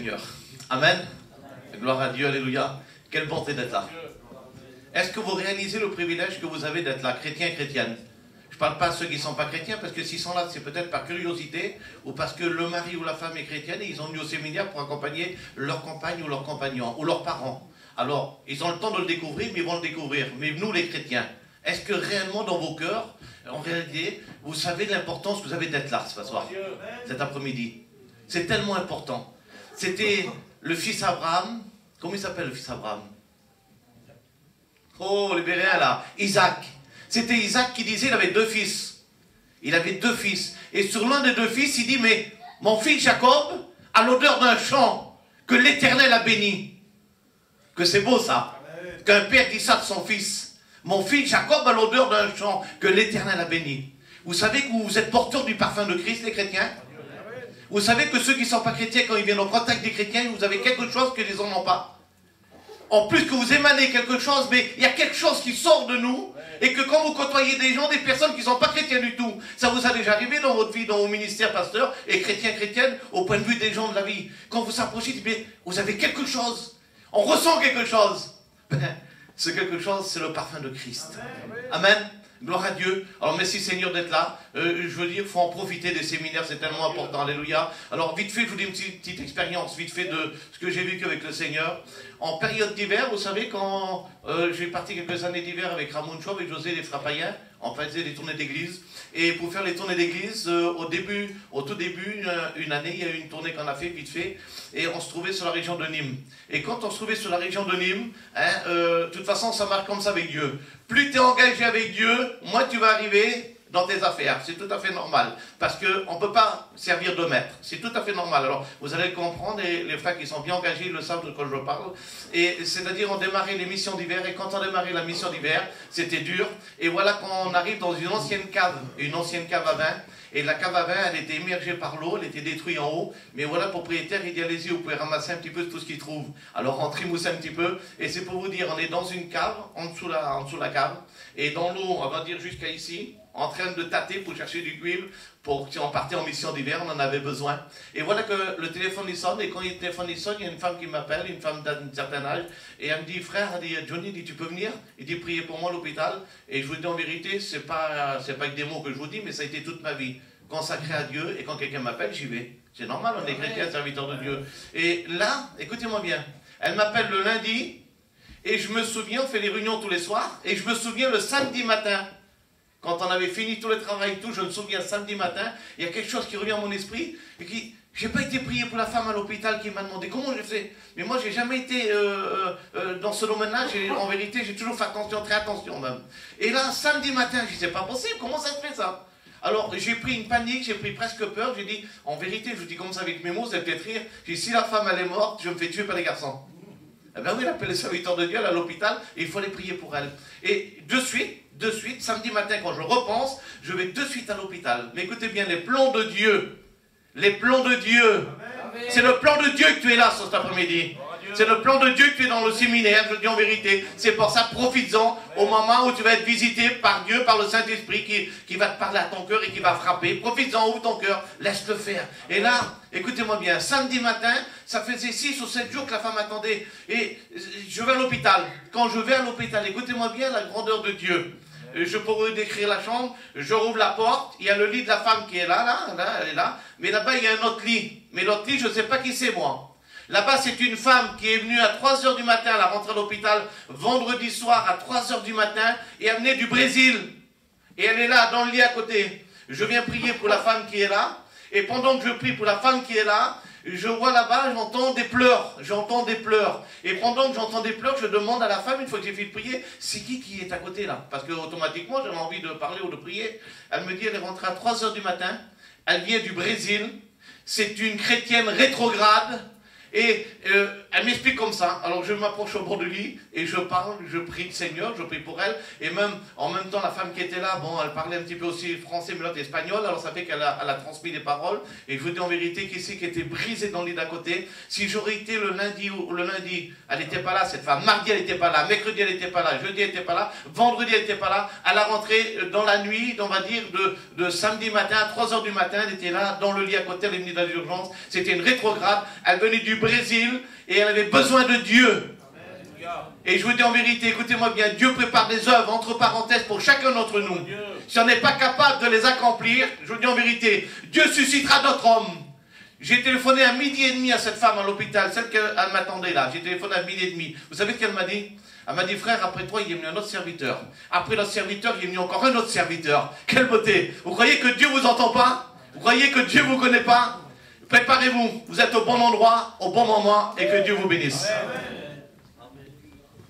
Seigneur. Amen. Gloire à Dieu, alléluia. Quelle bonté d'être là. Est-ce que vous réalisez le privilège que vous avez d'être là, chrétien et chrétienne? Je ne parle pas à ceux qui ne sont pas chrétiens, parce que s'ils sont là, c'est peut-être par curiosité, ou parce que le mari ou la femme est chrétienne et ils ont venu au séminaire pour accompagner leur compagne ou leur compagnon, ou leurs parents. Alors, ils ont le temps de le découvrir, mais ils vont le découvrir. Mais nous, les chrétiens, est-ce que réellement dans vos cœurs, en réalité, vous savez l'importance que vous avez d'être là ce soir, cet après-midi? C'est tellement important. C'était le fils Abraham. Comment il s'appelle le fils Abraham? Oh, les Béréens là. Isaac. C'était Isaac qui disait, il avait deux fils. Il avait deux fils. Et sur l'un des deux fils, il dit, mais mon fils Jacob a l'odeur d'un champ que l'Éternel a béni. Que c'est beau ça. Qu'un père dit ça de son fils. Mon fils Jacob a l'odeur d'un champ que l'Éternel a béni. Vous savez que vous êtes porteurs du parfum de Christ, les chrétiens? Vous savez que ceux qui ne sont pas chrétiens, quand ils viennent en contact des chrétiens, vous avez quelque chose que les autres n'ont pas. En plus que vous émanez quelque chose, mais il y a quelque chose qui sort de nous, et que quand vous côtoyez des gens, des personnes qui ne sont pas chrétiens du tout, ça vous a déjà arrivé dans votre vie, dans vos ministères, pasteur, et chrétiens, chrétiennes, au point de vue des gens de la vie. Quand vous s'approchez, vous avez quelque chose. On ressent quelque chose. Ce quelque chose, c'est le parfum de Christ. Amen. Gloire à Dieu. Alors merci Seigneur d'être là. Je veux dire, il faut en profiter des séminaires, c'est tellement important. Alléluia. Alors vite fait, je vous dis une petite expérience, vite fait de ce que j'ai vécu avec le Seigneur. En période d'hiver, vous savez, quand j'ai parti quelques années d'hiver avec Ramon Chou, avec José les frères païens, on faisait des tournées d'église. Et pour faire les tournées d'église, au tout début, une année, il y a eu une tournée qu'on a fait, vite fait, et on se trouvait sur la région de Nîmes. Et quand on se trouvait sur la région de Nîmes, de toute façon, ça marche comme ça avec Dieu. Plus tu es engagé avec Dieu, moins tu vas arriver dans tes affaires. C'est tout à fait normal. Parce qu'on ne peut pas servir de maître. C'est tout à fait normal. Alors, vous allez le comprendre, et les frères qui sont bien engagés, ils le savent de quoi je parle. Et c'est-à-dire, on démarrait les missions d'hiver, et quand on démarrait la mission d'hiver, c'était dur. Et voilà qu'on arrive dans une ancienne cave à vin. Et la cave à vin, elle était immergée par l'eau, elle était détruite en haut. Mais voilà, le propriétaire, il dit, allez-y, vous pouvez ramasser un petit peu tout ce qu'il trouve. Alors, on trimousse un petit peu. Et c'est pour vous dire, on est dans une cave, en dessous la cave. Et dans l'eau, on va dire jusqu'à ici, en train de tâter pour chercher du huile, pour si on partait en mission d'hiver, on en avait besoin. Et voilà que le téléphone il sonne, et quand le téléphone il sonne, il y a une femme qui m'appelle, une femme d'un certain âge, et elle me dit, frère, elle dit, Johnny, il dit, tu peux venir? Il dit, priez pour moi à l'hôpital. Et je vous dis en vérité, c'est pas avec des mots que je vous dis, mais ça a été toute ma vie consacrée à Dieu, et quand quelqu'un m'appelle, j'y vais. C'est normal, on est chrétien, serviteur de Dieu. Et là, écoutez-moi bien, elle m'appelle le lundi, et je me souviens, on fait les réunions tous les soirs, et je me souviens le samedi matin, quand on avait fini tout le travail, tout, je me souviens samedi matin, il y a quelque chose qui revient à mon esprit, et qui, j'ai pas été prié pour la femme à l'hôpital qui m'a demandé comment je fais. Mais moi, j'ai jamais été dans ce domaine-là, en vérité, j'ai toujours fait attention, très attention même. Et là, samedi matin, je dis, c'est pas possible, comment ça se fait ça? Alors, j'ai pris une panique, j'ai pris presque peur, j'ai dit, en vérité, je vous dis comme ça avec mes mots, vous allez peut-être rire, j'ai dit, si la femme elle est morte, je me fais tuer par les garçons. Eh bien oui, il appelle les serviteurs de Dieu à l'hôpital, et il faut aller prier pour elle. Et de suite, samedi matin, quand je repense, je vais de suite à l'hôpital. Mais écoutez bien, les plans de Dieu, c'est le plan de Dieu que tu es là cet après-midi. C'est le plan de Dieu que tu es dans le séminaire, je le dis en vérité. C'est pour ça, profites-en au moment où tu vas être visité par Dieu, par le Saint-Esprit qui va te parler à ton cœur et qui va frapper. Profites-en, ouvre ton cœur, laisse-le faire. Et là, écoutez-moi bien, samedi matin, ça faisait 6 ou 7 jours que la femme attendait. Et je vais à l'hôpital. Quand je vais à l'hôpital, écoutez-moi bien la grandeur de Dieu. Je pourrais décrire la chambre, je rouvre la porte, il y a le lit de la femme qui est là, elle est là. Mais là-bas, il y a un autre lit. Mais l'autre lit, je ne sais pas qui c'est, moi. Là-bas, c'est une femme qui est venue à 3 h du matin, elle a rentré à l'hôpital vendredi soir à 3 h du matin, et elle venait du Brésil. Et elle est là, dans le lit à côté. Je viens prier pour la femme qui est là, et pendant que je prie pour la femme qui est là, je vois là-bas, j'entends des pleurs. Et pendant que j'entends des pleurs, je demande à la femme, une fois que j'ai fini de prier, c'est qui est à côté là? Parce que automatiquement, j'avais envie de parler ou de prier. Elle me dit, elle est rentrée à 3 h du matin, elle vient du Brésil, c'est une chrétienne rétrograde, et elle m'explique comme ça. Alors je m'approche au bord du lit et je parle, je prie le Seigneur, je prie pour elle. Et même en même temps, la femme qui était là, bon, elle parlait un petit peu aussi français, mais l'autre espagnol. Alors ça fait qu'elle a transmis des paroles. Et je vous dis en vérité qu'ici, qui était brisée dans le lit d'à côté, si j'aurais été le lundi, elle n'était pas là, cette femme. Mardi, elle n'était pas là. Mercredi, elle n'était pas là. Jeudi, elle n'était pas là. Vendredi, elle n'était pas là. À la rentrée, dans la nuit, on va dire, de samedi matin à 3 h du matin, elle était là, dans le lit à côté, elle est venue dans l'urgence. C'était une rétrograde. Elle venait du Brésil et elle avait besoin de Dieu. Et je vous dis en vérité, écoutez-moi bien, Dieu prépare des œuvres, entre parenthèses, pour chacun d'entre nous. Si on n'est pas capable de les accomplir, je vous dis en vérité, Dieu suscitera d'autres hommes. J'ai téléphoné à 12h30 à cette femme à l'hôpital, celle qu'elle m'attendait là. J'ai téléphoné à 12h30. Vous savez ce qu'elle m'a dit? Elle m'a dit, frère, après toi, il est venu un autre serviteur. Après notre serviteur, il est venu encore un autre serviteur. Quelle beauté! Vous croyez que Dieu vous entend pas? Vous croyez que Dieu vous connaît pas? Préparez-vous, vous êtes au bon endroit, au bon moment, et que Dieu vous bénisse. Amen.